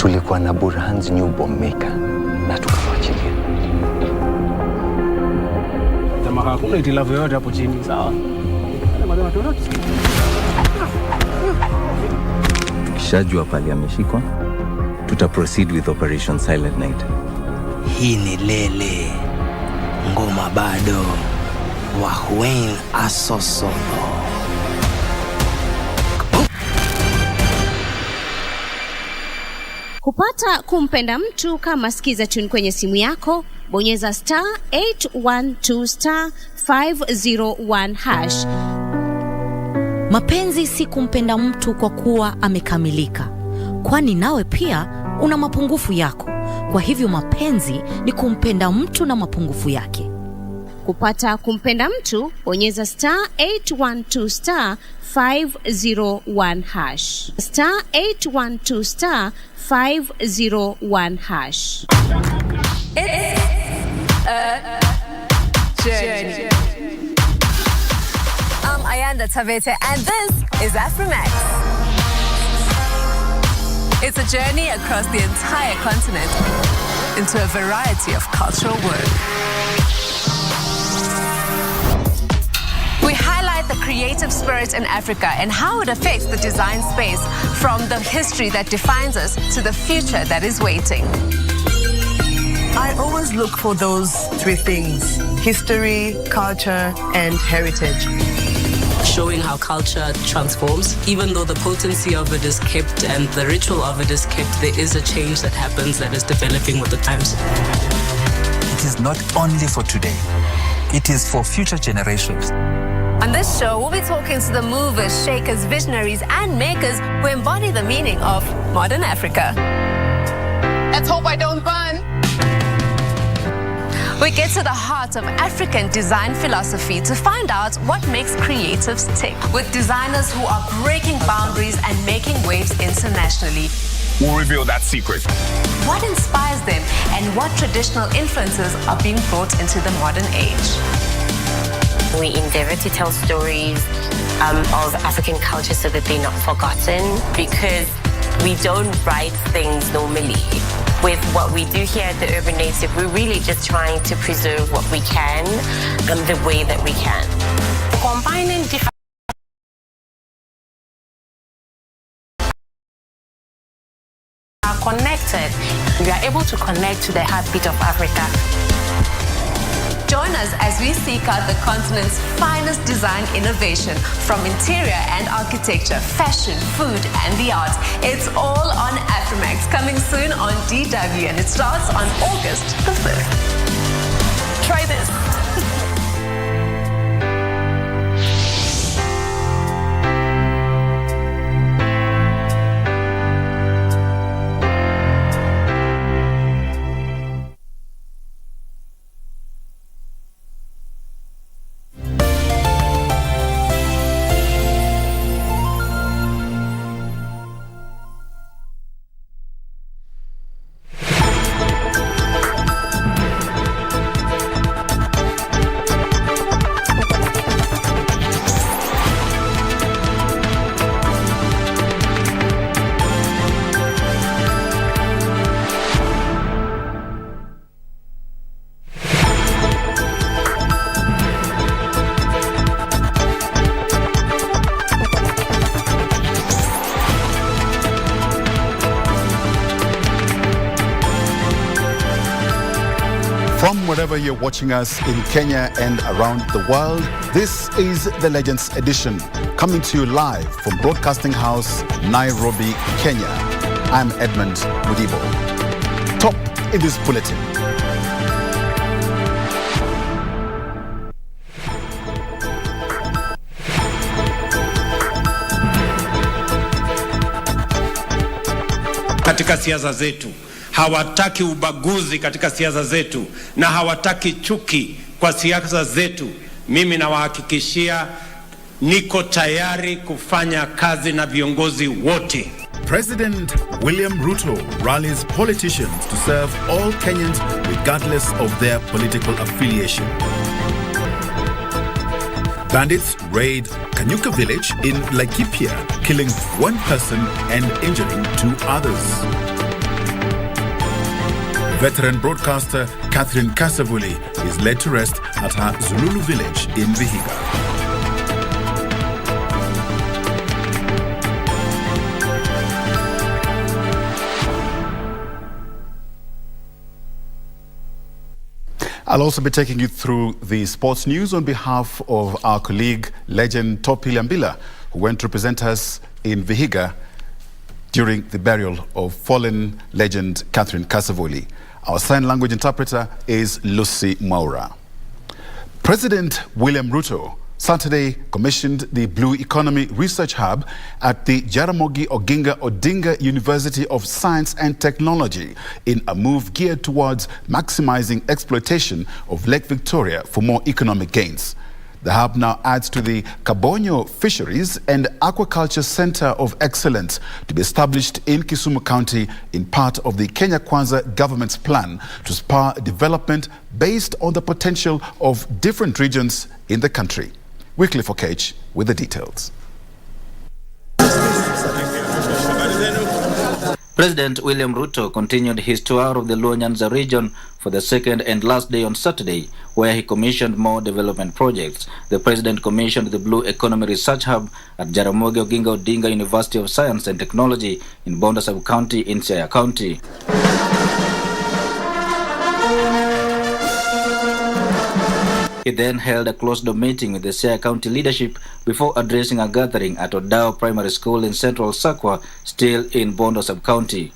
Tulikuwa na Burhan's new bomb maker na tukamwachilia. Kama hakuna itilafu yoyote hapo chini, sawa? Tukishajua pale ameshikwa, proceed with Operation Silent Night. Hii ni lele. Ngoma bado. Wahuen asoso. Kupata kumpenda mtu kama sikiza tune kwenye simu yako, bonyeza *812*501#. Mapenzi si kumpenda mtu kwa kuwa amekamilika, kwani nawe pia una mapungufu yako. Kwa hivyo mapenzi ni kumpenda mtu na mapungufu yake. Kupata kumpenda mtu, bonyeza *812*501#. *812*501#. It's a journey. I'm Ayanda Tavete, and this is Afromax. It's a journey across the entire continent into a variety of cultural work. We highlight the creative spirit in Africa and how it affects the design space, from the history that defines us to the future that is waiting. I always look for those three things: history, culture, and heritage. Showing how culture transforms. Even though the potency of it is kept and the ritual of it is kept, there is a change that happens that is developing with the times. It is not only for today, it is for future generations. On this show, we'll be talking to the movers, shakers, visionaries, and makers who embody the meaning of modern Africa. Let's hope I don't burn. We get to the heart of African design philosophy to find out what makes creatives tick, with designers who are breaking boundaries and making waves internationally. We'll reveal that secret. What inspires them and what traditional influences are being brought into the modern age. We endeavor to tell stories of African culture so that they're not forgotten, because we don't write things normally. With what we do here at the Urban Native, we're really just trying to preserve what we can the way that we can. Combining different are connected. We are able to connect to the heartbeat of Africa. Join us as we seek out the continent's finest design innovation, from interior and architecture, fashion, food, and the arts. It's all on Afromax, coming soon on DW, and it starts on August the 5th. Try this. From wherever you're watching us in Kenya and around the world, this is the Legends Edition, coming to you live from Broadcasting House, Nairobi, Kenya. I'm Edmond Mudibo. Top in this bulletin. Katika siasa zetu hawataki ubaguzi katika siasa zetu, na hawataki chuki kwa siasa zetu. Mimi nawahakikishia niko tayari kufanya kazi na viongozi wote. President William Ruto rallies politicians to serve all Kenyans regardless of their political affiliation. Bandits raid Kanyuka village in Laikipia, killing one person and injuring two others. Veteran broadcaster Catherine Kasavuli is laid to rest at her Zululu village in Vihiga. I'll also be taking you through the sports news on behalf of our colleague, legend Topi Liambila, who went to represent us in Vihiga during the burial of fallen legend Catherine Kasavuli. Our sign language interpreter is Lucy Maura. President William Ruto Saturday commissioned the Blue Economy Research Hub at the Jaramogi Oginga Odinga University of Science and Technology in a move geared towards maximizing exploitation of Lake Victoria for more economic gains. The hub now adds to the Kabonyo Fisheries and Aquaculture Center of Excellence to be established in Kisumu County in part of the Kenya Kwanza government's plan to spur development based on the potential of different regions in the country. Wycliffe Okech with the details. President William Ruto continued his tour of the Ruto Nyanza region for the second and last day on Saturday, where he commissioned more development projects. The president commissioned the Blue Economy Research Hub at Jaramogi Oginga Odinga University of Science and Technology in Bondo Sub-County in Siaya County. He then held a closed-door meeting with the Siaya County leadership before addressing a gathering at Odao Primary School in Central Sakwa, still in Bondo Sub-County.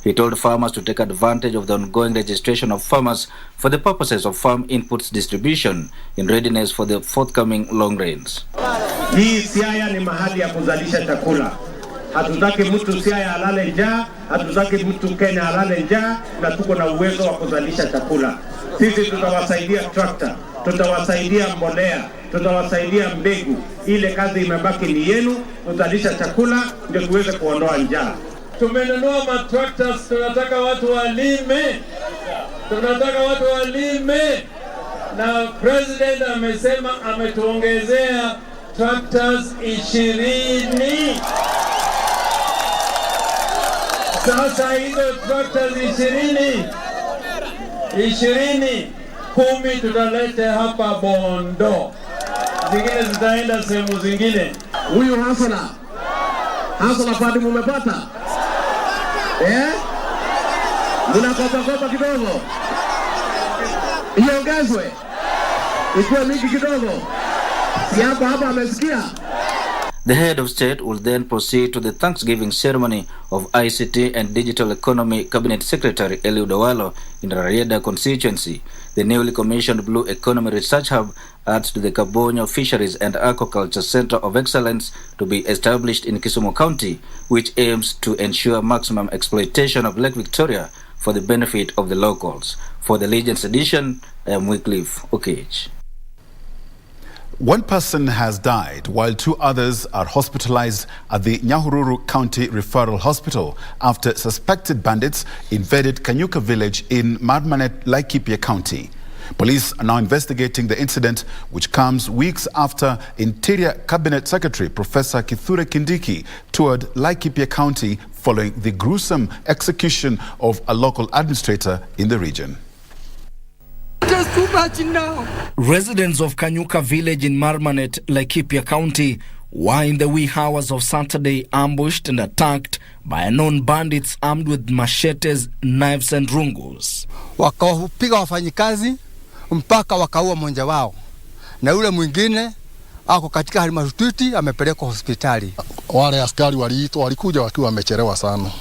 He told farmers to take advantage of the ongoing registration of farmers for the purposes of farm inputs distribution in readiness for the forthcoming long rains. Hii Siaya ni mahali ya kuzalisha chakula. Hatutaki mtu Siaya alale njaa, hatutaki mtu Kenya alale njaa, na tuko na uwezo wa kuzalisha chakula. Sisi tutawasaidia tractor, tutawasaidia mbolea, tutawasaidia mbegu. Ile kazi imebaki ni yenu, kuzalisha chakula ndio tuweze kuondoa njaa. Tumenunua matractors, tunataka watu walime. Tunataka watu walime. Na president amesema ametuongezea tractors 20. Sasa hizo tractors 20 10 tutalete hapa Bondo, zingine zitaenda sehemu zingine. Huyu hasana fadi mumepata mnakopa kidogo iongezwe ikuwe mingi kidogo, si hapa amesikia. The head of state will then proceed to the Thanksgiving ceremony of ICT and Digital Economy Cabinet Secretary Eliud Owalo in Rarieda constituency. The newly commissioned Blue Economy Research Hub adds to the Kabonyo Fisheries and Aquaculture Center of Excellence to be established in Kisumu County, which aims to ensure maximum exploitation of Lake Victoria for the benefit of the locals. For the Legends edition, I am Wycliffe Okech. One person has died while 2 others are hospitalized at the Nyahururu County Referral Hospital after suspected bandits invaded Kanyuka village in Marmanet, Laikipia County. Police are now investigating the incident, which comes weeks after Interior Cabinet Secretary Professor Kithure Kindiki toured Laikipia County following the gruesome execution of a local administrator in the region. Just too much now. Residents of Kanyuka village in Marmanet, Laikipia County, were in the wee hours of Saturday ambushed and attacked by known bandits armed with machetes, knives and rungus. Wakapiga wafanyikazi mpaka wakaua mmoja wao, na yule mwingine ako katika hali mahututi amepelekwa hospitali. Wale askari walikuja wakiwa wamechelewa sana.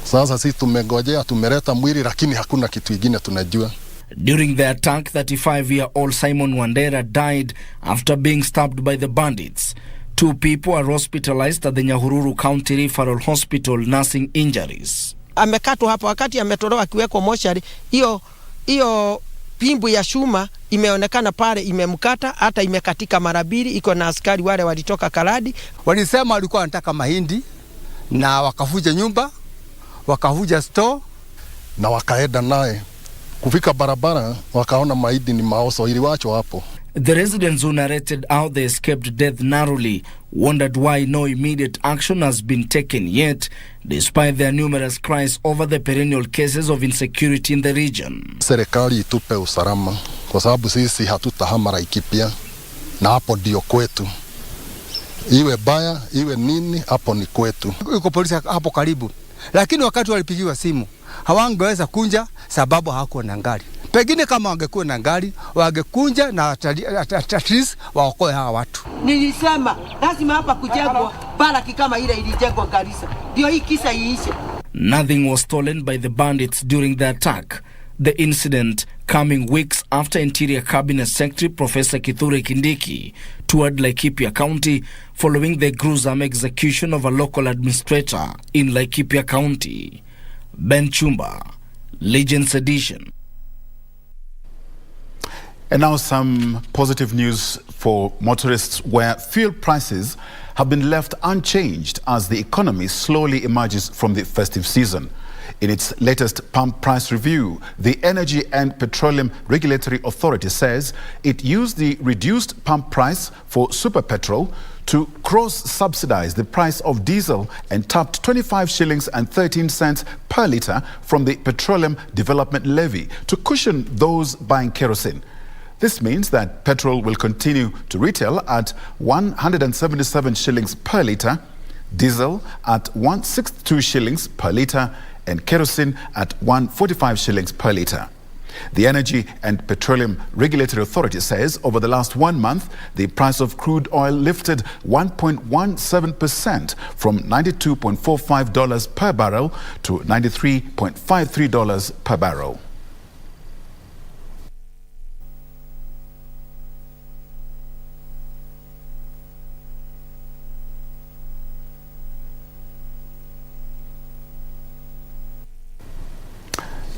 Sasa sisi tumengojea, tumeleta mwili lakini hakuna kitu kingine tunajua. During the attack, 35-year-old Simon Wandera died after being stabbed by the bandits. 2 people are hospitalized at the Nyahururu County Referral Hospital nursing injuries. Amekatwa hapa wakati ametolewa akiwekwa mochari. Hiyo pimbu ya shuma imeonekana pale, imemkata hata imekatika mara 2. Iko na askari wale walitoka Kaladi. Walisema walikuwa wanataka mahindi na wakavuja nyumba, wakavuja store na wakaenda naye. Kufika barabara wakaona mahindi ni maoso iliwachwa hapo. The residents who narrated how they escaped death narrowly wondered why no immediate action has been taken yet, despite their numerous cries over the perennial cases of insecurity in the region. Serikali itupe usalama kwa sababu sisi hatutahama Laikipia na hapo ndio kwetu. Iwe baya, iwe nini, hapo ni kwetu. Yuko polisi hapo karibu. Lakini wakati walipigiwa simu, hawangeweza kunja sababu hawakuwa na gari. Pengine kama wangekuwa na gari, wangekunja na at least waokoe hawa watu. Nilisema lazima hapa kujengwa baraki kama ile ilijengwa Garissa. Ndio hii kisa iishe. Nothing was stolen by the bandits during the attack. The incident coming weeks after Interior Cabinet Secretary Professor Kithure Kindiki toured Laikipia County following the gruesome execution of a local administrator in Laikipia County. Ben Chumba, Legends Edition. And now some positive news for motorists, where fuel prices have been left unchanged as the economy slowly emerges from the festive season. In its latest pump price review, the Energy and Petroleum Regulatory Authority says it used the reduced pump price for super petrol to cross-subsidize the price of diesel and tapped 25 shillings and 13 cents per litre from the Petroleum Development Levy to cushion those buying kerosene. This means that petrol will continue to retail at 177 shillings per litre, diesel at 162 shillings per litre, and kerosene at 145 shillings per litre. The Energy and Petroleum Regulatory Authority says over the last 1 month, the price of crude oil lifted 1.17% from $92.45 per barrel to $93.53 per barrel.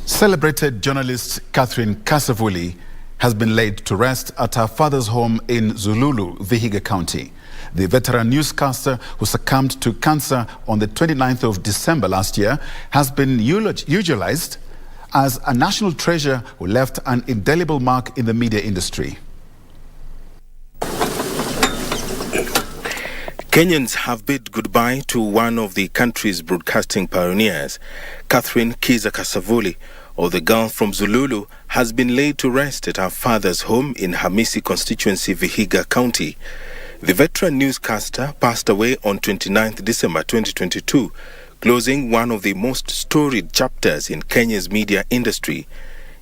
Celebrated journalist Catherine Kasavuli has been laid to rest at her father's home in Zululu, Vihiga County. The veteran newscaster who succumbed to cancer on the 29th of December last year has been eulogized as a national treasure who left an indelible mark in the media industry. Kenyans have bid goodbye to one of the country's broadcasting pioneers. Catherine Kiza Kasavuli, or the girl from Zululu, has been laid to rest at her father's home in Hamisi constituency, Vihiga County. The veteran newscaster passed away on 29th December 2022, closing one of the most storied chapters in Kenya's media industry.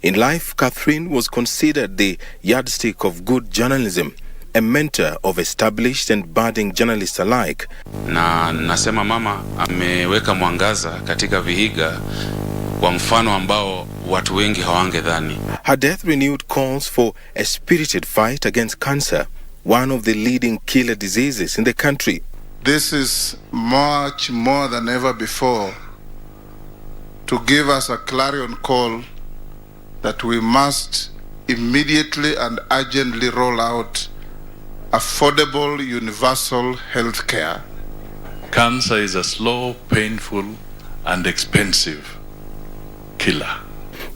In life, Catherine was considered the yardstick of good journalism, a mentor of established and budding journalists alike. Na nasema mama ameweka mwangaza katika Vihiga kwa mfano ambao watu wengi hawangedhani. Her death renewed calls for a spirited fight against cancer, one of the leading killer diseases in the country. This is much more than ever before to give us a clarion call that we must immediately and urgently roll out affordable universal health care. Cancer is a slow, painful, and expensive killer.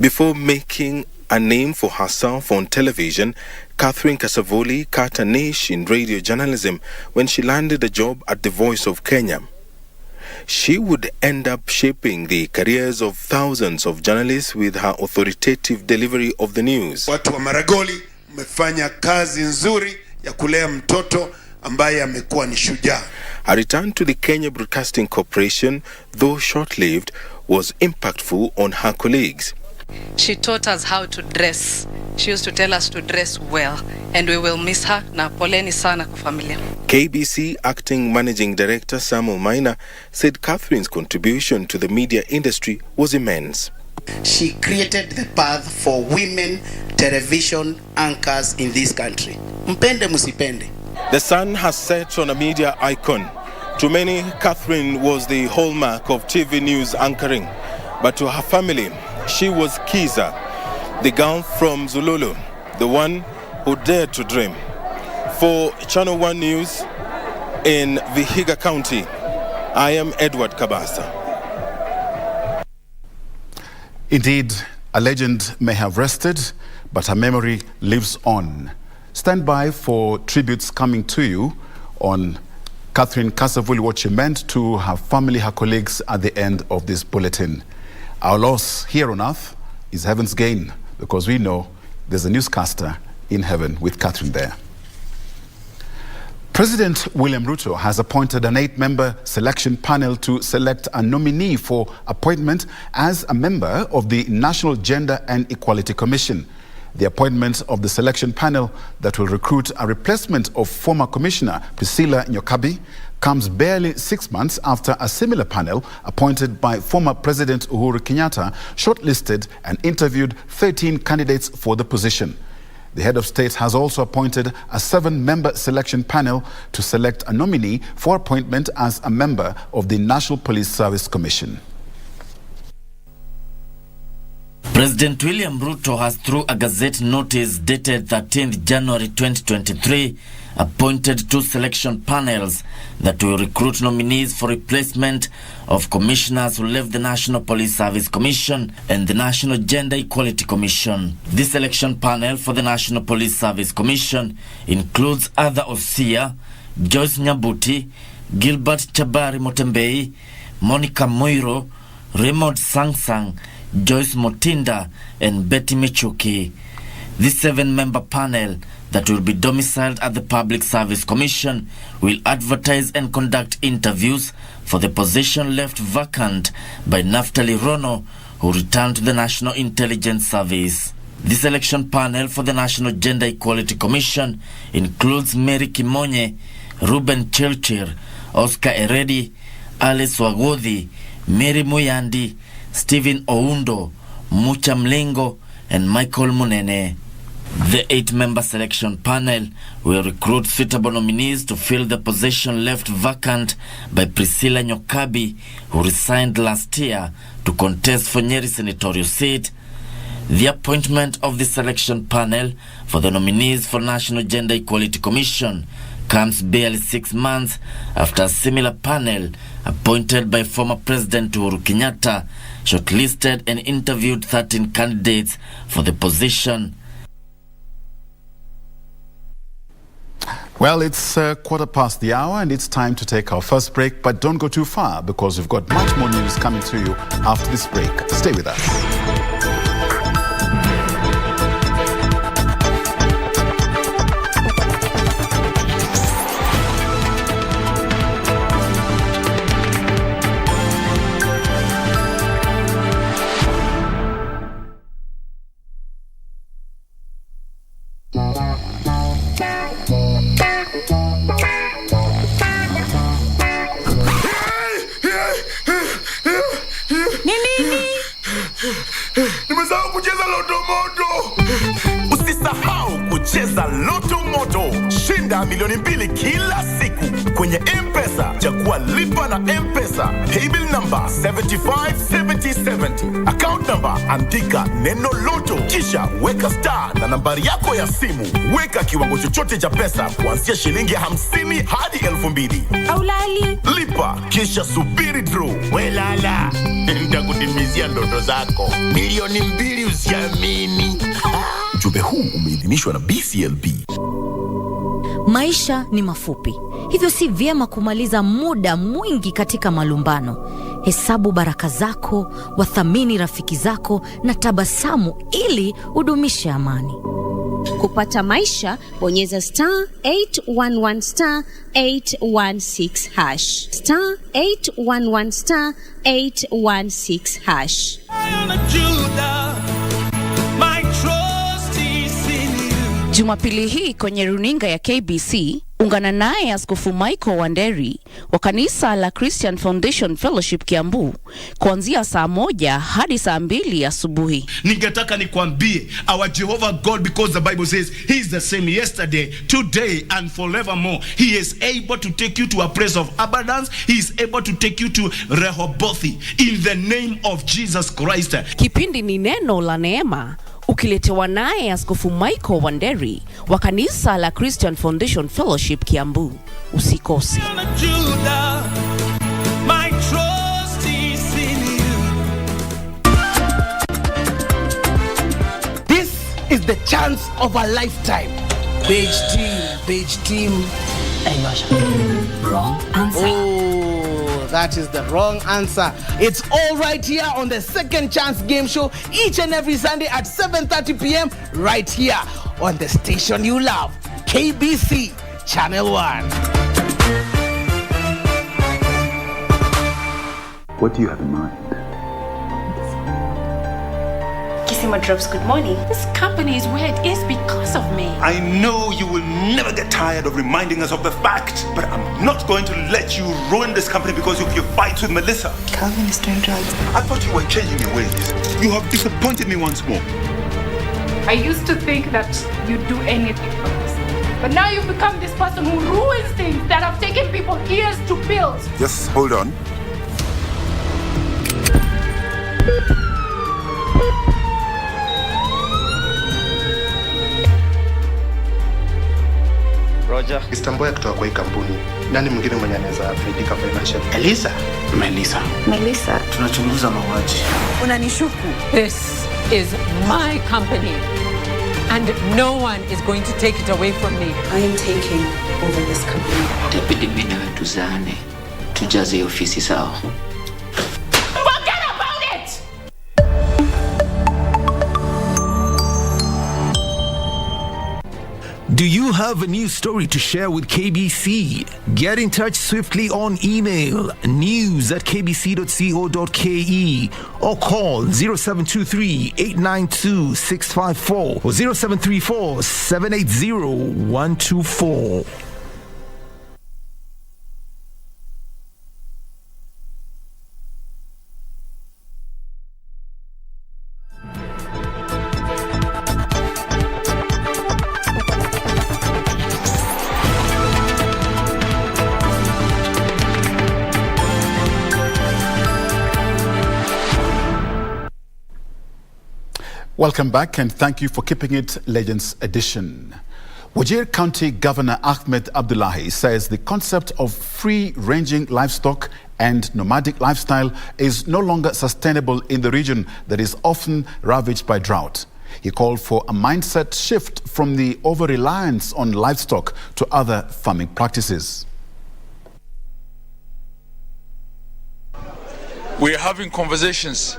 Before making a name for herself on television, Catherine Kasavuli cut a niche in radio journalism when she landed a job at The Voice of Kenya. She would end up shaping the careers of thousands of journalists with her authoritative delivery of the news. Watu wa Maragoli mmefanya kazi nzuri ya kulea mtoto ambaye amekuwa ni shujaa. Her return to the Kenya Broadcasting Corporation, though short-lived, was impactful on her colleagues. She taught us how to dress. She used to tell us to dress well, and we will miss her. Na poleni sana kwa familia. KBC Acting Managing Director Samuel Maina said Catherine's contribution to the media industry was immense. She created the path for women television anchors in this country. Mpende musipende. The sun has set on a media icon. To many, Catherine was the hallmark of TV news anchoring. But to her family, she was Kiza, the girl from Zululu, the one who dared to dream. For Channel 1 News in Vihiga County, I am Edward Kabasa. Indeed, a legend may have rested, but her memory lives on. Stand by for tributes coming to you on Catherine Kasavuli, what she meant to her family, her colleagues at the end of this bulletin. Our loss here on earth is heaven's gain, because we know there's a newscaster in heaven with Catherine there. President William Ruto has appointed an 8-member selection panel to select a nominee for appointment as a member of the National Gender and Equality Commission. The appointment of the selection panel that will recruit a replacement of former Commissioner Priscilla Nyokabi comes barely 6 months after a similar panel appointed by former President Uhuru Kenyatta shortlisted and interviewed 13 candidates for the position. The head of state has also appointed a 7-member selection panel to select a nominee for appointment as a member of the National Police Service Commission. President William Ruto has, through a Gazette notice dated 13th January 2023, appointed 2 selection panels that will recruit nominees for replacement of commissioners who left the National Police Service Commission and the National Gender Equality Commission. This selection panel for the National Police Service Commission includes Arthur Osia, Joyce Nyabuti, Gilbert Chabari Motembei, Monica Moiro, Raymond Sangsang, Joyce Motinda and Betty Michuki. This 7-member panel that will be domiciled at the Public Service Commission will advertise and conduct interviews for the position left vacant by Naftali Rono, who returned to the National Intelligence Service. This election panel for the National Gender Equality Commission includes Mary Kimonye, Ruben Chilchir, Oscar Eredi, Alice Wagodhi, Mary Muyandi, Stephen Oundo, Mucha Mlengo, and Michael Munene. The 8-member selection panel will recruit suitable nominees to fill the position left vacant by Priscilla Nyokabi, who resigned last year to contest for Nyeri senatorial seat. The appointment of the selection panel for the nominees for National Gender Equality Commission comes barely 6 months after a similar panel appointed by former President Uhuru Kenyatta shortlisted and interviewed 13 candidates for the position. Well, it's 1:15 and it's time to take our first break, but don't go too far because we've got much more news coming to you after this break. Stay with us. Nimesahau kucheza Loto Moto. Usisahau kucheza Loto Moto. Shinda milioni 2 kila siku kwenye M-Pesa. Chagua lipa na M-Pesa. Paybill number 757070. Account number andika neno Loto. Kisha weka star na nambari yako ya simu. Weka kiwango chochote cha pesa kuanzia shilingi 50 hadi 2000. Aulali. Lipa kisha subiri draw. Welala. Nitakutimizia ndoto zako. Milioni 2 usiamini. Ujumbe huu umeidhinishwa na BCLB. Maisha ni mafupi, hivyo si vyema kumaliza muda mwingi katika malumbano. Hesabu baraka zako, wathamini rafiki zako na tabasamu ili udumishe amani. Kupata maisha, bonyeza *811 *816 hash. *811 *816 hash. Jumapili hii kwenye runinga ya KBC, ungana naye Askofu Michael Wanderi wa kanisa la Christian Foundation Fellowship Kiambu kuanzia saa 1 hadi saa 2 asubuhi. Ningetaka nikwambie, our Jehovah God, because the Bible says he is the same yesterday, today and forevermore. He is able to take you to a place of abundance. He is able to take you to Rehoboth in the name of Jesus Christ. Kipindi ni neno la neema, ukiletewa naye Askofu Michael Wanderi wa kanisa la Christian Foundation Fellowship Kiambu. Usikose. This is the chance of a lifetime. Beige team. Wrong answer. Oh, that is the wrong answer. It's all right here on the Second Chance Game Show each and every Sunday at 7:30 p.m. right here on the station you love, KBC Channel 1. What do you have in mind? Kissima Drops, good morning. This company is where it is because of me. I know you will never get tired of reminding us of the fact, but I'm not going to let you ruin this company because of your fights with Melissa. Calvin is doing drugs. I thought you were changing your ways. You have disappointed me once more. I used to think that you'd do anything for us. But now you've become this person who ruins things that have taken people years to build. Just hold on. Roger. Istanbul kutoka kwa hii kampuni. Nani mwingine mwenye anaweza faidika financial? Melissa. Tunachunguza mauaji. Unanishuku. This is my company. And no one is going to take it away from me. I am taking over this company. Itabidi mimi nawe tuzane. Tujaze ofisi sawa. Forget about it! Do you have a news story to share with KBC? Get in touch swiftly on email news@kbc.co.ke or call 0723-892-654 or 0734-780-124. Welcome back and thank you for keeping it Legends Edition. Wajir County Governor Ahmed Abdullahi says the concept of free-ranging livestock and nomadic lifestyle is no longer sustainable in the region that is often ravaged by drought. He called for a mindset shift from the over-reliance on livestock to other farming practices. We are having conversations.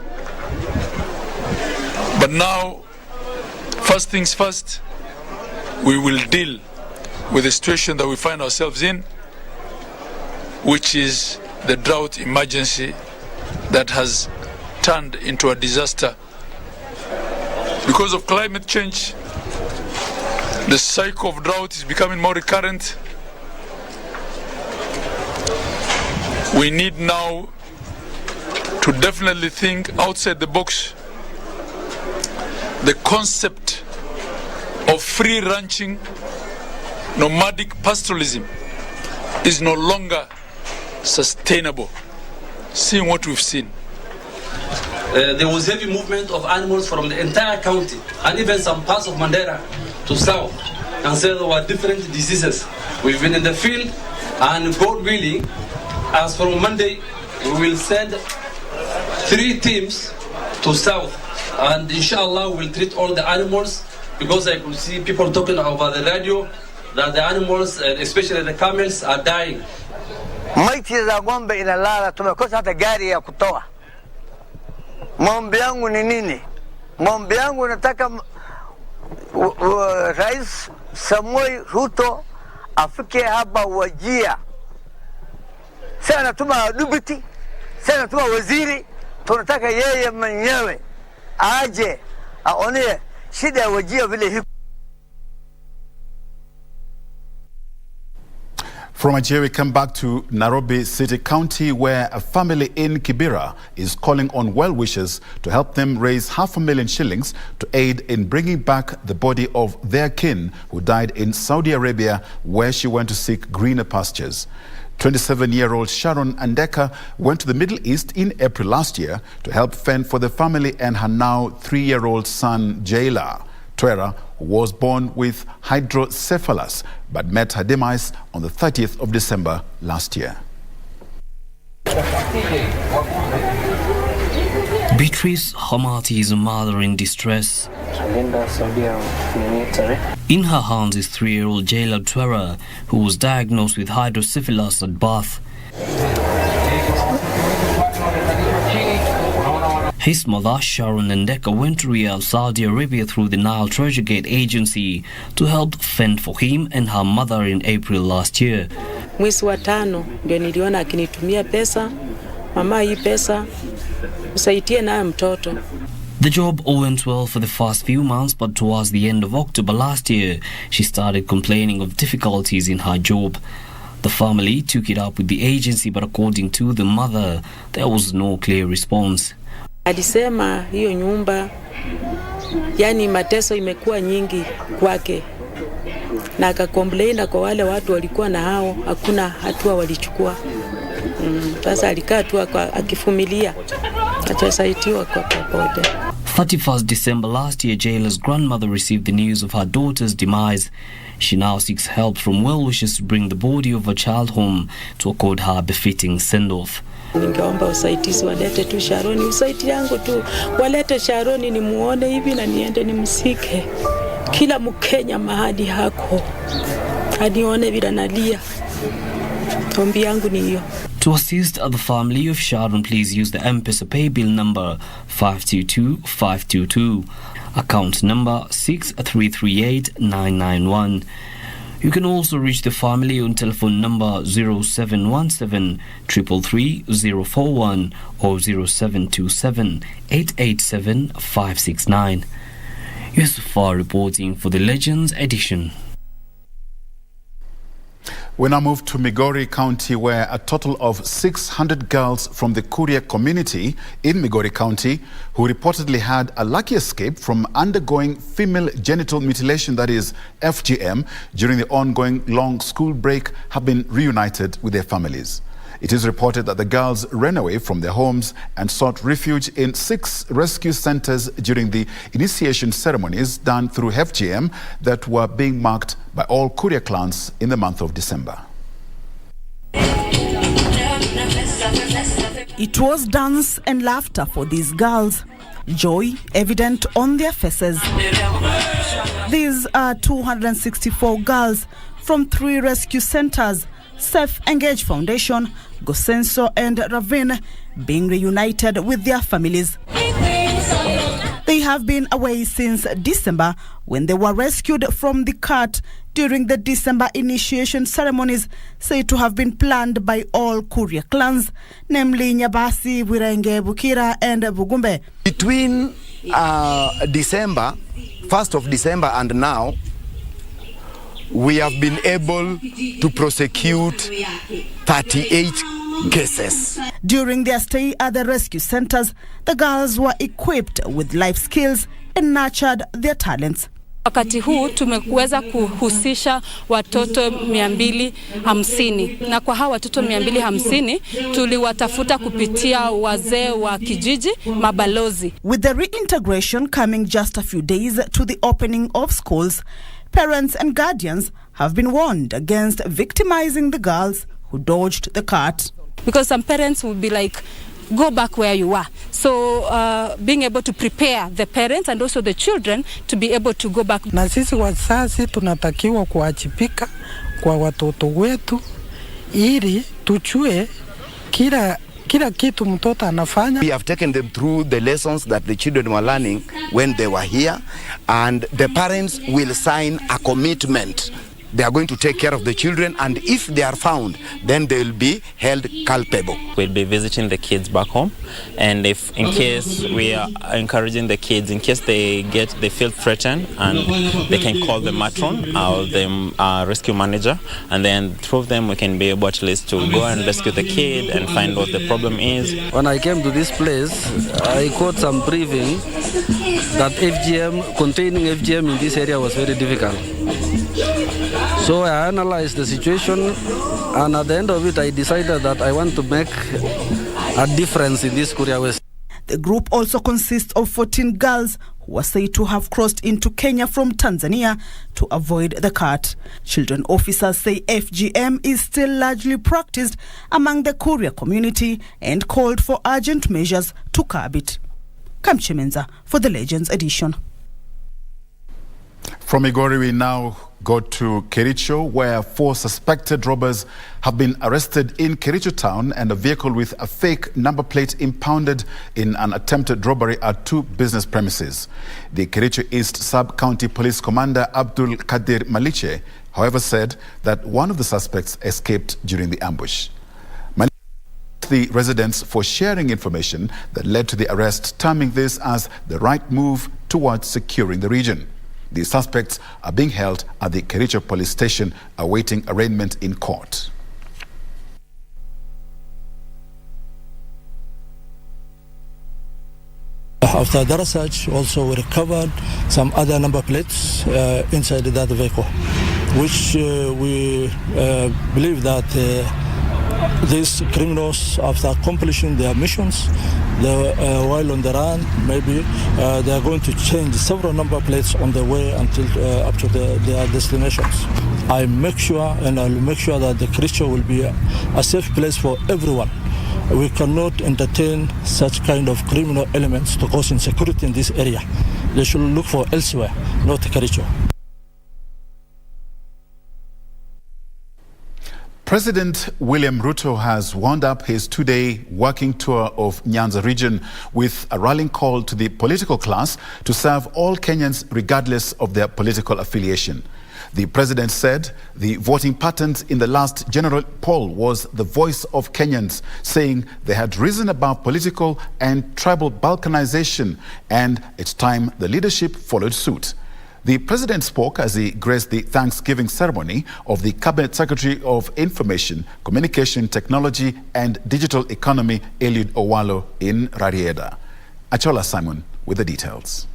But now, first things first, we will deal with the situation that we find ourselves in, which is the drought emergency that has turned into a disaster. Because of climate change, the cycle of drought is becoming more recurrent. We need now to definitely think outside the box. The concept of free ranching, nomadic pastoralism is no longer sustainable, seeing what we've seen. There was heavy movement of animals from the entire county and even some parts of Mandera to south, and so there were different diseases. We've been in the field, and God willing, as from Monday, we will send 3 teams to south. And inshallah we'll treat all the animals, because I could see people talking over the radio that the animals, especially the camels, are dying. Maiti za ng'ombe inalala, tumekosa hata gari ya kutoa. Maombi yangu ni nini? Maombi yangu nataka Rais Samuel Ruto afike hapa Wajir. Sasa natuma deputy, sasa natuma waziri, tunataka yeye mwenyewe aje aone shida ya Wajir vile hiko. From Nigeria, we come back to Nairobi City County, where a family in Kibera is calling on well-wishers to help them raise 500,000 shillings to aid in bringing back the body of their kin who died in Saudi Arabia, where she went to seek greener pastures. 27-year-old Sharon Andeka went to the Middle East in April last year to help fend for the family and her now 3-year-old son, Jayla. Twera was born with hydrocephalus but met her demise on the 30th of December last year. Beatrice Hamati is a mother in distress. In her hands is 3-year-old Jayla Twera, who was diagnosed with hydrocephalus at birth. His mother, Sharon Ndeka, went to Riyadh, Saudi Arabia through the Nile Treasure Gate agency to help fend for him and her mother in April last year. Mwezi wa 5 ndio niliona akinitumia pesa, mama hii pesa usaidie naye mtoto. The job went well for the first few months, but towards the end of October last year, she started complaining of difficulties in her job. The family took it up with the agency, but according to the mother, there was no clear response. Alisema hiyo nyumba, yani mateso imekuwa nyingi kwake. Na akakomplaina kwa wale watu walikuwa na hao, hakuna hatua walichukua. Sasa alikaa tu akifumilia. Achasaitiwa kwa pamoja. 31st December last year, Jayla's grandmother received the news of her daughter's demise. She now seeks help from well-wishers to bring the body of her child home to accord her befitting send-off. Ningeomba usaidizi walete tu Sharoni, usaiti yangu tu. Walete Sharoni nimuone hivi na niende nimsike. Kila Mkenya mahali hako. Anione vile nalia. Ombi yangu ni hiyo. To assist the family of Sharon, please use the M-Pesa pay bill number 522522, account number 6338991. You can also reach the family on telephone number 0717 333 041 or 0727 887 569. Yusufar reporting for the Legends edition. We now move to Migori County, where a total of 600 girls from the Kuria community in Migori County who reportedly had a lucky escape from undergoing female genital mutilation, that is FGM, during the ongoing long school break have been reunited with their families. It is reported that the girls ran away from their homes and sought refuge in 6 rescue centers during the initiation ceremonies done through FGM that were being marked by all Kuria clans in the month of December. It was dance and laughter for these girls, joy evident on their faces. These are 264 girls from 3 rescue centers, Safe Engage Foundation, Gosenso and Ravine, being reunited with their families. They have been away since December when they were rescued from the cart during the December initiation ceremonies said to have been planned by all Kuria clans, namely Nyabasi, Wirenge, Bukira and Bugumbe. Between December, 1st of December and now, we have been able to prosecute 38 cases. During their stay at the rescue centers, the girls were equipped with life skills and nurtured their talents. Wakati huu tumeweza kuhusisha watoto 250 na kwa hawa watoto 250 tuliwatafuta kupitia wazee wa kijiji, mabalozi. With the reintegration coming just a few days to the opening of schools, parents and guardians have been warned against victimizing the girls who dodged the cart. Because some parents will be like, go back where you are. So being able to prepare the parents and also the children to be able to go back. Na sisi wazazi tunatakiwa kuwajibika kwa watoto wetu ili tujue kila kitu mtoto anafanya. We have taken them through the lessons that the children were learning when they were here, and the parents will sign a commitment. They are going to take care of the children, and if they are found, then they will be held culpable. We'll be visiting the kids back home, and if in case we are encouraging the kids, in case they feel threatened, and they can call the matron or the rescue manager, and then through them we can be able at least to go and rescue the kid and find what the problem is. When I came to this place, I got some briefing that containing FGM in this area was very difficult. So I analyzed the situation, and at the end of it, I decided that I want to make a difference in this Kuria West. The group also consists of 14 girls who are said to have crossed into Kenya from Tanzania to avoid the cart. Children officers say FGM is still largely practiced among the Kuria community and called for urgent measures to curb it. Kamchemenza for the Legends edition. From Migori, we now go to Kericho, where 4 suspected robbers have been arrested in Kericho town and a vehicle with a fake number plate impounded in an attempted robbery at 2 business premises. The Kericho East Sub-County Police Commander Abdul Kadir Maliche, however, said that one of the suspects escaped during the ambush. Maliche thanked the residents for sharing information that led to the arrest, terming this as the right move towards securing the region. The suspects are being held at the Kericho police station awaiting arraignment in court. After the research, also we recovered some other number plates inside that vehicle, which we believe that these criminals, after accomplishing their missions, while on the run, maybe they are going to change several number plates on the way until up to their destinations. I make sure, and I'll make sure that the Kericho will be a safe place for everyone. We cannot entertain such kind of criminal elements to cause insecurity in this area. They should look for elsewhere, not Kericho. President William Ruto has wound up his 2-day working tour of Nyanza region with a rallying call to the political class to serve all Kenyans regardless of their political affiliation. The president said the voting patterns in the last general poll was the voice of Kenyans, saying they had risen above political and tribal balkanization, and it's time the leadership followed suit. The president spoke as he graced the Thanksgiving ceremony of the Cabinet Secretary of Information, Communication Technology and Digital Economy, Eliud Owalo, in Rarieda. Achola Simon with the details.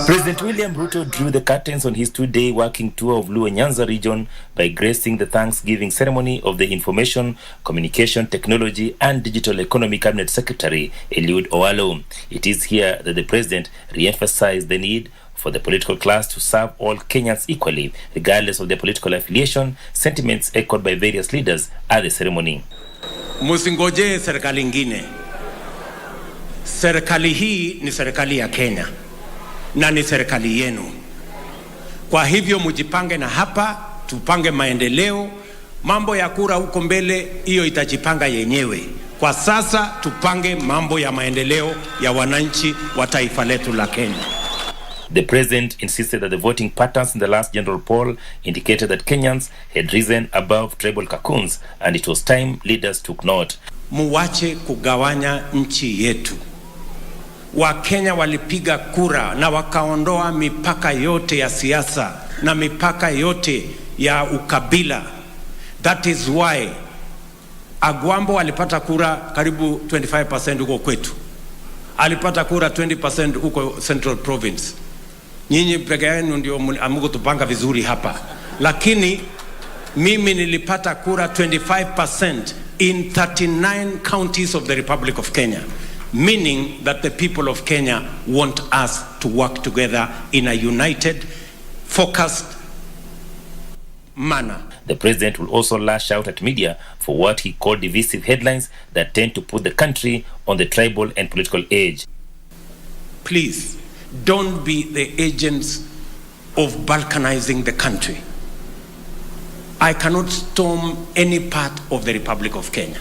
President William Ruto drew the curtains on his 2-day working tour of Luo Nyanza region by gracing the Thanksgiving ceremony of the Information, Communication, Technology and Digital Economy Cabinet Secretary, Eliud Owalo. It is here that the president re-emphasized the need for the political class to serve all Kenyans equally, regardless of their political affiliation, sentiments echoed by various leaders at the ceremony. Musingoje serikali ingine. Serikali hii ni serikali ya Kenya. Na ni serikali yenu. Kwa hivyo mujipange na hapa, tupange maendeleo. Mambo ya kura huko mbele, hiyo itajipanga yenyewe. Kwa sasa tupange mambo ya maendeleo ya wananchi wa taifa letu la Kenya. The president insisted that the voting patterns in the last general poll indicated that Kenyans had risen above tribal cocoons and it was time leaders took note. Muwache kugawanya nchi yetu. Wakenya walipiga kura na wakaondoa mipaka yote ya siasa na mipaka yote ya ukabila. That is why Agwambo alipata kura karibu 25% huko kwetu. Alipata kura 20% huko Central Province. Nyinyi peke yenu ndio amuko tupanga vizuri hapa. Lakini mimi nilipata kura 25% in 39 counties of the Republic of Kenya. Meaning that the people of Kenya want us to work together in a united, focused manner. The president will also lash out at media for what he called divisive headlines that tend to put the country on the tribal and political edge. Please, don't be the agents of balkanizing the country. I cannot storm any part of the Republic of Kenya.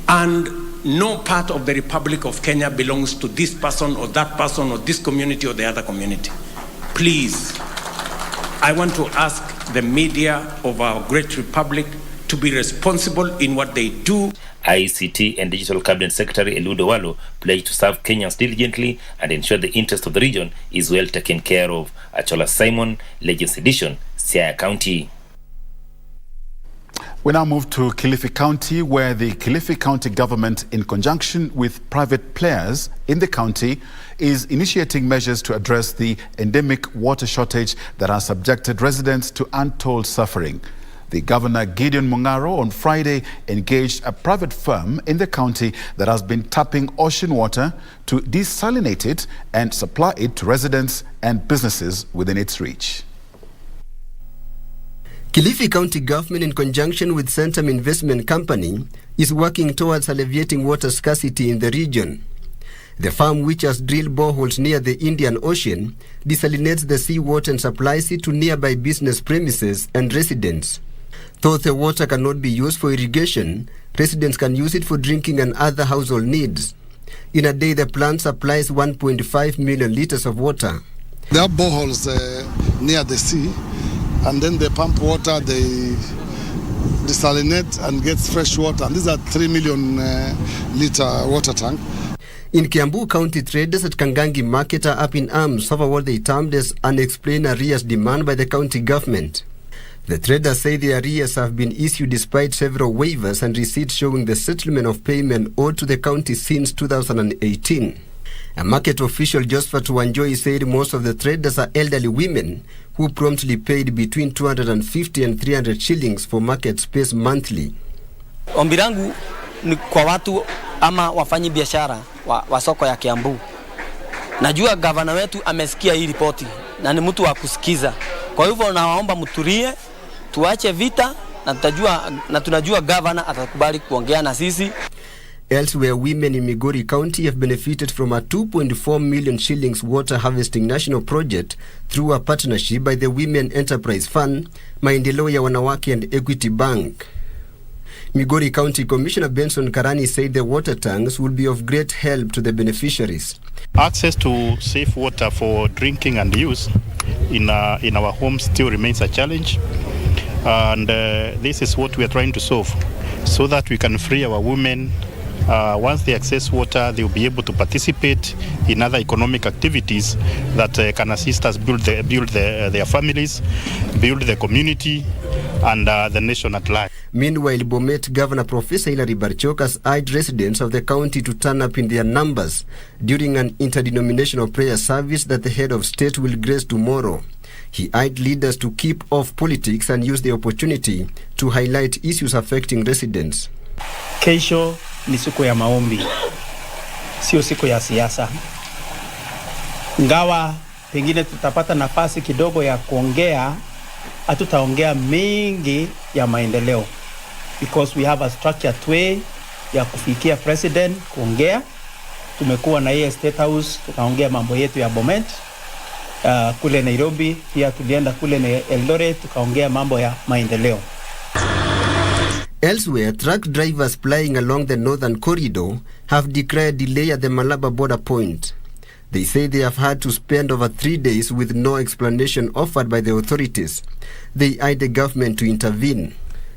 And no part of the Republic of Kenya belongs to this person or that person or this community or the other community. Please, I want to ask the media of our great republic to be responsible in what they do. ICT and Digital Cabinet Secretary Eliud Owalo pledged to serve Kenyans diligently and ensure the interest of the region is well taken care of. Achola Simon, Legends Edition, Siaya County. We now move to Kilifi County, where the Kilifi County government, in conjunction with private players in the county, is initiating measures to address the endemic water shortage that has subjected residents to untold suffering. The Governor Gideon Mungaro on Friday engaged a private firm in the county that has been tapping ocean water to desalinate it and supply it to residents and businesses within its reach. Kilifi County Government, in conjunction with Centum Investment Company, is working towards alleviating water scarcity in the region. The farm, which has drilled boreholes near the Indian Ocean, desalinates the seawater and supplies it to nearby business premises and residents. Though the water cannot be used for irrigation, residents can use it for drinking and other household needs. In a day, the plant supplies 1.5 million liters of water. There are boreholes near the sea, and then they pump water, they desalinate and get fresh water. And these are 3 million liter water tank. In Kiambu, county traders at Kangangi Market are up in arms over what they termed as unexplained arrears demand by the county government. The traders say the arrears have been issued despite several waivers and receipts showing the settlement of payment owed to the county since 2018. A market official, Josephat Wanjoi, said most of the traders are elderly women who promptly paid between 250 and 300 shillings for market space monthly. Ombi langu ni kwa watu ama wafanyi biashara wa soko ya Kiambu. Najua gavana wetu amesikia hii ripoti na ni mtu wa kusikiza. Kwa hivyo nawaomba mtulie, tuache vita na tunajua gavana atakubali kuongea na sisi. Elsewhere, women in Migori County have benefited from a 2.4 million shillings water harvesting national project through a partnership by the Women Enterprise Fund, Maendeleo ya Wanawake and Equity Bank. Migori County Commissioner Benson Karani said the water tanks will be of great help to the beneficiaries. Access to safe water for drinking and use in our homes still remains a challenge, and this is what we are trying to solve so that we can free our women. Once they access water, they will be able to participate in other economic activities that can assist us build their families, build the community, and the nation at large. Meanwhile, Bomet Governor Professor Hilary Barchok has urged residents of the county to turn up in their numbers during an interdenominational prayer service that the head of state will grace tomorrow. He urged leaders to keep off politics and use the opportunity to highlight issues affecting residents. Kesho ni siku ya maombi, sio siku ya siasa. Ngawa pengine tutapata nafasi kidogo ya kuongea, hatutaongea mengi ya maendeleo because we have a structured way ya kufikia president kuongea. Tumekuwa na hii State House, tukaongea mambo yetu ya Bomet. Kule Nairobi pia tulienda kule Eldoret tukaongea mambo ya maendeleo. Elsewhere, truck drivers plying along the northern corridor have declared delay at the Malaba border point. They say they have had to spend over 3 days with no explanation offered by the authorities. They urge the government to intervene.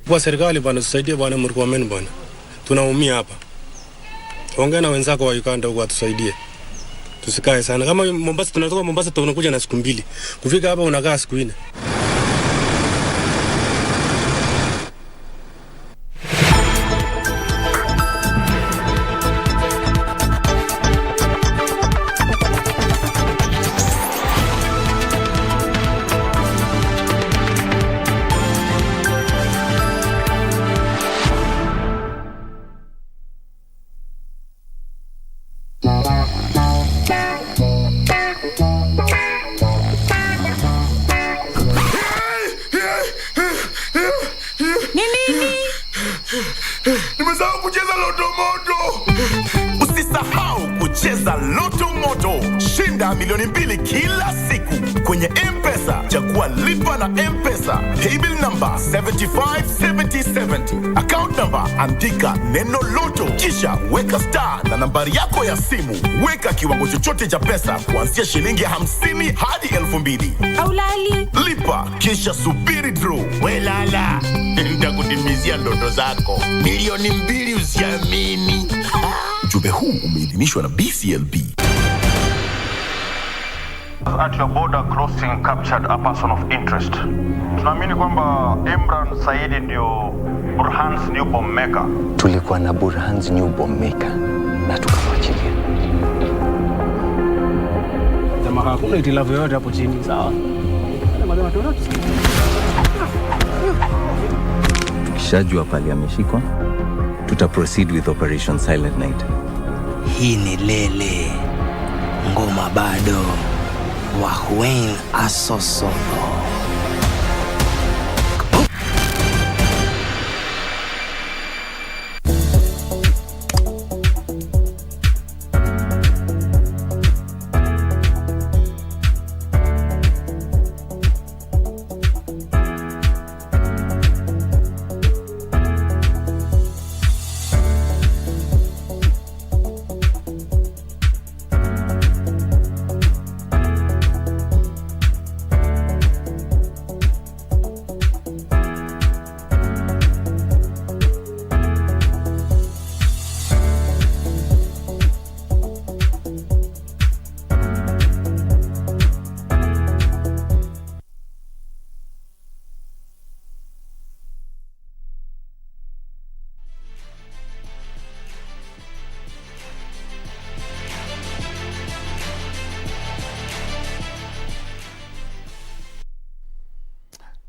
Kwa serikali bwana tusaidie bwana Murkomen bwana. Tunaumia hapa. Ongea na wenzako wa Uganda huko atusaidie. Tusikae sana. Kama Mombasa tunatoka Mombasa tunakuja na siku 2. Kufika hapa unakaa siku 4. Nimesahau kucheza Loto Moto. Usisahau kucheza Loto Moto. Shinda milioni 2 kila siku kwenye M-Pesa. Chagua lipa na M-Pesa. Paybill number 757070. Account number andika neno Loto. Kisha weka star na nambari yako ya simu. Weka kiwango chochote cha pesa kuanzia shilingi 50 hadi 2000. Aulali. Lipa kisha subiri draw. Welala. Nitakutimizia ndoto zako. Milioni 2 usiamini. Ujumbe huu umeidhinishwa na BCLB. At your border crossing captured a person of interest. Tunaamini kwamba Imran Saidi ndio Burhan's new bomb maker. Tulikuwa na Burhan's new bomb maker na tukamwachilia. Sema hakuna itilafu yoyote hapo chini, sawa? Tukishajua pale ameshikwa, tuta proceed with Operation Silent Night. Hii ni lele. Ngoma bado. Wahuen asosono.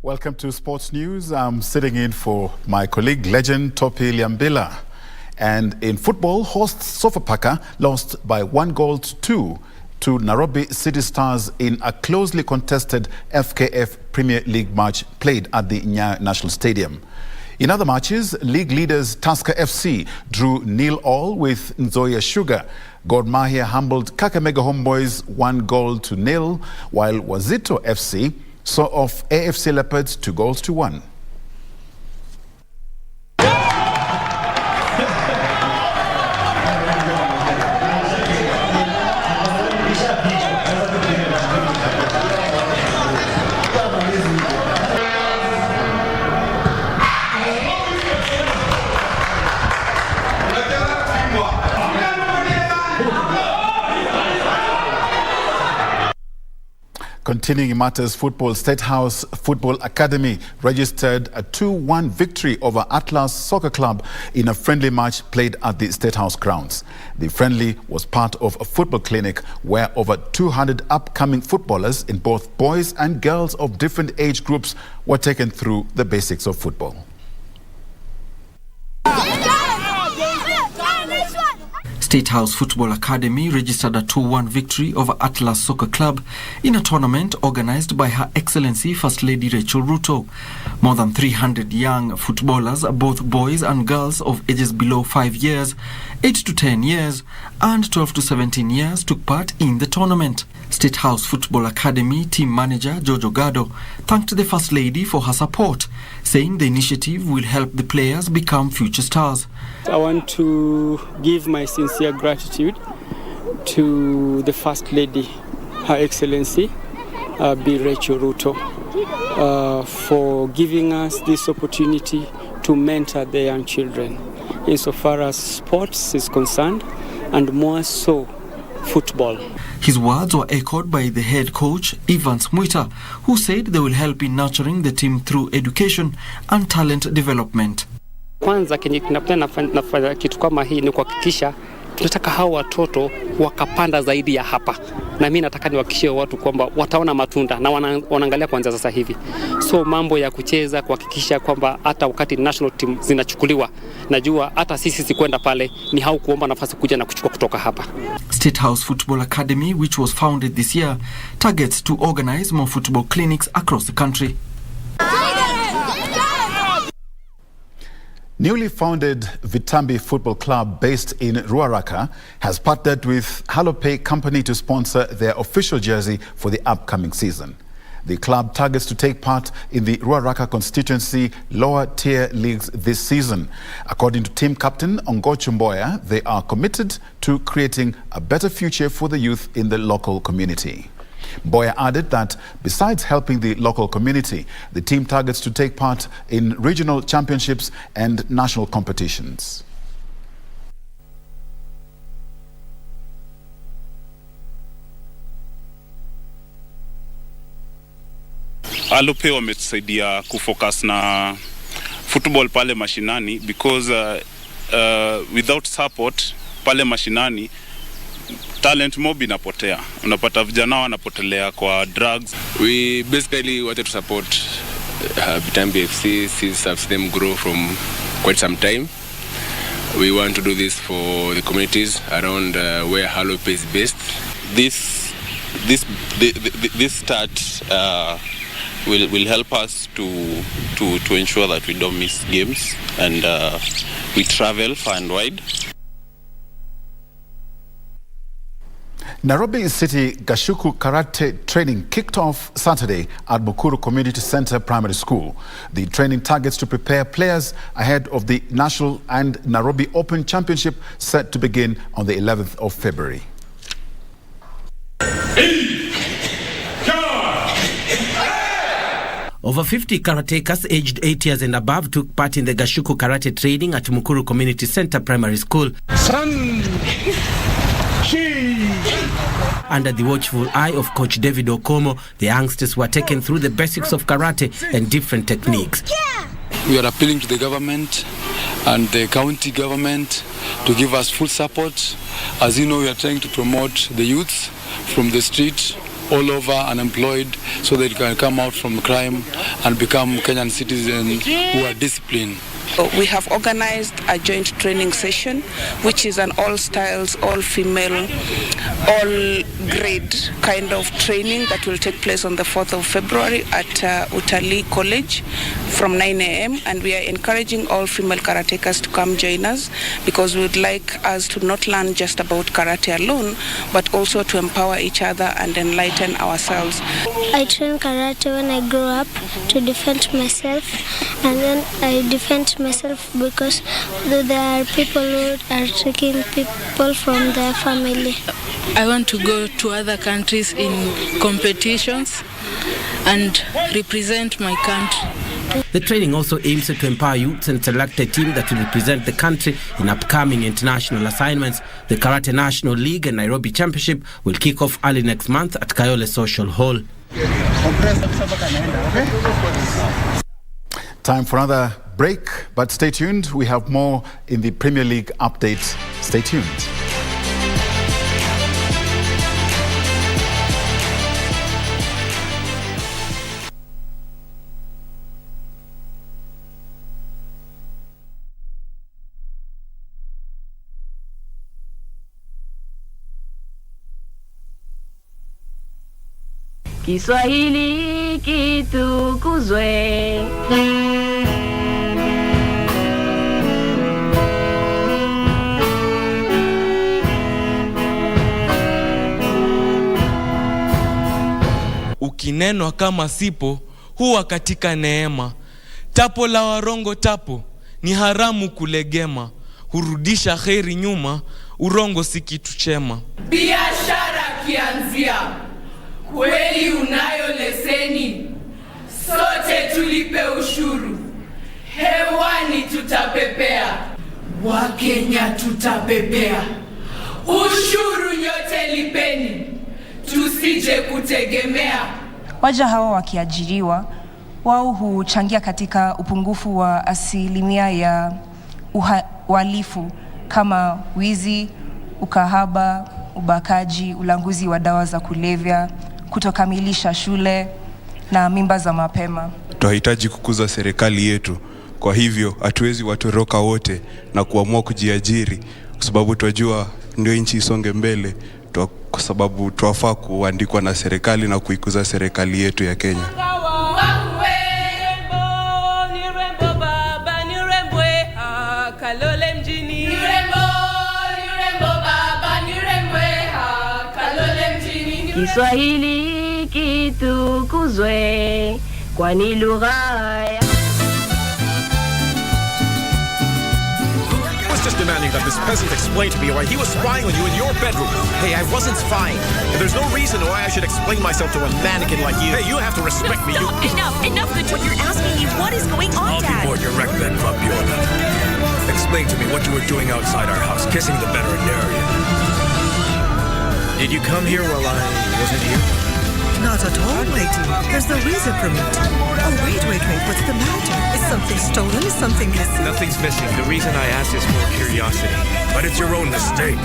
Welcome to Sports News. I'm sitting in for my colleague, legend Topi Liambila. And in football, hosts Sofapaka lost by 1-2 to Nairobi City Stars in a closely contested FKF Premier League match played at the Nyayo National Stadium. In other matches, league leaders Tusker FC drew 0-0 with Nzoia Sugar. Gor Mahia humbled Kakamega Homeboys 1-0, while Wazito FC saw off AFC Leopards 2-1. Continuing in matters football, State House Football Academy registered a 2-1 victory over Atlas Soccer Club in a friendly match played at the State House grounds. The friendly was part of a football clinic where over 200 upcoming footballers in both boys and girls of different age groups were taken through the basics of football. State House Football Academy registered a 2-1 victory over Atlas Soccer Club in a tournament organized by Her Excellency First Lady Rachel Ruto. More than 300 young footballers, both boys and girls of ages below 5 years, 8 to 10 years, and 12 to 17 years took part in the tournament. State House Football Academy team manager Jojo Gado thanked the First Lady for her support, saying the initiative will help the players become future stars. I want to give my sincere gratitude to the First Lady, Her Excellency B. Rachel Ruto, for giving us this opportunity to mentor the young children insofar as sports is concerned, and more so football. His words were echoed by the head coach, Evans Mwita, who said they will help in nurturing the team through education and talent development. Kwanza kenye tunafanya kitu kama hii ni kuhakikisha tunataka hao watoto wakapanda zaidi ya hapa. Na mimi nataka niwahakikishie watu kwamba wataona matunda na wanaangalia kwanza sasa hivi. So mambo ya kucheza kuhakikisha kwamba hata wakati national team zinachukuliwa, najua hata sisi sikwenda pale ni hao kuomba nafasi kuja na kuchukua kutoka hapa. State House Football Academy, which was founded this year, targets to organize more football clinics across the country. Newly founded Vitambi Football Club based in Ruaraka has partnered with Halopay Company to sponsor their official jersey for the upcoming season. The club targets to take part in the Ruaraka constituency lower tier leagues this season. According to team captain Ongochu Mboya, they are committed to creating a better future for the youth in the local community. Mboya added that besides helping the local community, the team targets to take part in regional championships and national competitions. Alope wametusaidia kufocus na football pale mashinani because without support pale mashinani talent mob inapotea. Unapata vijana wanapotelea kwa drugs. We basically wanted to support Vitambi FC since I've seen them grow from quite some time. We want to do this for the communities around where Halopay is based. This start will help us to ensure that we don't miss games and we travel far and wide. Nairobi City Gashuku Karate training kicked off Saturday at Mukuru Community Center Primary School. The training targets to prepare players ahead of the National and Nairobi Open Championship set to begin on the 11th of February. Over 50 karatekas aged 8 years and above took part in the Gashuku Karate training at Mukuru Community Center Primary School. Under the watchful eye of Coach David Okomo, the youngsters were taken through the basics of karate and different techniques. We are appealing to the government and the county government to give us full support. As you know, we are trying to promote the youths from the street all over unemployed so they can come out from crime and become Kenyan citizens who are disciplined. We have organized a joint training session, which is an all-styles, all-female, all-grade kind of training that will take place on the 4th of February at Utalii College from 9 a.m. And we are encouraging all female karatekas to come join us because we would like us to not learn just about karate alone, but also to empower each other and enlighten ourselves. I train karate when I grew up to defend myself, and then I defend myself because there are people who are taking people from their family. I want to go to other countries in competitions and represent my country. The training also aims to empower youths and select a team that will represent the country in upcoming international assignments. The Karate National League and Nairobi Championship will kick off early next month at Kayole Social Hall. Time for another break, but stay tuned. We have more in the Premier League update. Stay tuned. Kiswahili kitukuzwe. Ukinenwa kama sipo huwa katika neema. Tapo la warongo tapo ni haramu kulegema. Hurudisha kheri nyuma, urongo si kitu chema. Biashara kianzia, kweli unayo leseni, sote tulipe ushuru, hewani tutapepea, Wakenya tutapepea, ushuru nyote lipeni, tusije kutegemea. Waja hawa wakiajiriwa, wao huchangia katika upungufu wa asilimia ya uhalifu kama wizi, ukahaba, ubakaji, ulanguzi wa dawa za kulevya, kutokamilisha shule na mimba za mapema. Tunahitaji kukuza serikali yetu. Kwa hivyo hatuwezi watoroka wote na kuamua kujiajiri, kwa sababu tunajua ndio nchi isonge mbele, kwa sababu tuwafaa kuandikwa na serikali na kuikuza serikali yetu ya Kenya. Kiswahili kitukuzwe, kwani lugha ya just demanding that this peasant explain to me why he was spying on you in your bedroom. Hey, I wasn't spying. And there's no reason why I should explain myself to a mannequin like you. Hey, you have to respect me. Enough. What you're asking me, what is going on, Dad? I'll be more direct than Fabiola. Explain to me what you were doing outside our house, kissing the veterinarian. Did you come here while I wasn't here? Not at all, my dear. There's no reason for me to. Oh, wait. What's the matter? Is something stolen? Is something missing? Nothing's missing. The reason I asked is for curiosity. But it's your own mistake.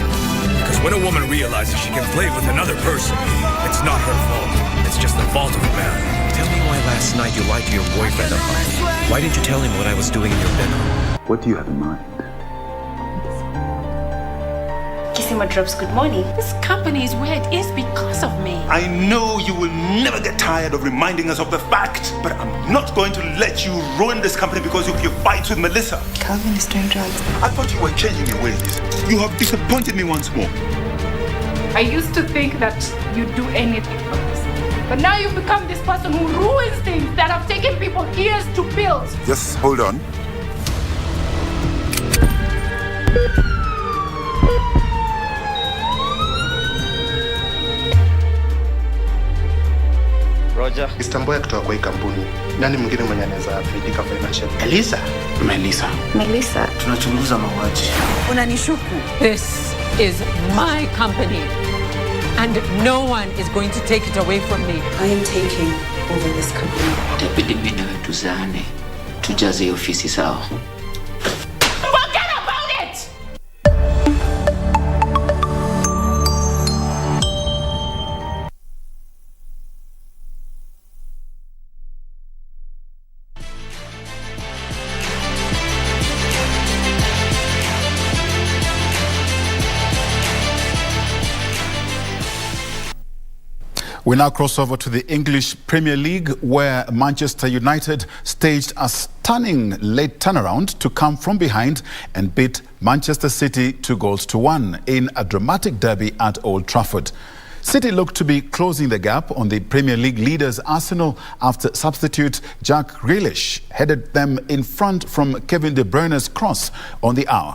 Because when a woman realizes she can play with another person, it's not her fault. It's just the fault of a man. Tell me why last night you lied to your boyfriend about me. Why didn't you tell him what I was doing in your bedroom? What do you have in mind? Kissima Drops, good morning. This company is where it is because of me. I know you will never get tired of reminding us of the fact, but I'm not going to let you ruin this company because of your fights with Melissa. Calvin is doing drugs. I thought you were changing your ways. You have disappointed me once more. I used to think that you'd do anything for us. But now you've become this person who ruins things that have taken people years to build. Just hold on. Roger. Istanbul kutoka kwa hii kampuni. Nani mwingine mwenye anaweza faidika financial? Melissa. Tunachunguza mauaji. Unanishuku. This is my company and no one is going to take it away from me. I am taking over this company. Itabidi mimi na tuzane. Tujaze ofisi sawa. We now cross over to the English Premier League, where Manchester United staged a stunning late turnaround to come from behind and beat Manchester City 2-1 in a dramatic derby at Old Trafford. City looked to be closing the gap on the Premier League leaders Arsenal after substitute Jack Grealish headed them in front from Kevin De Bruyne's cross on the hour.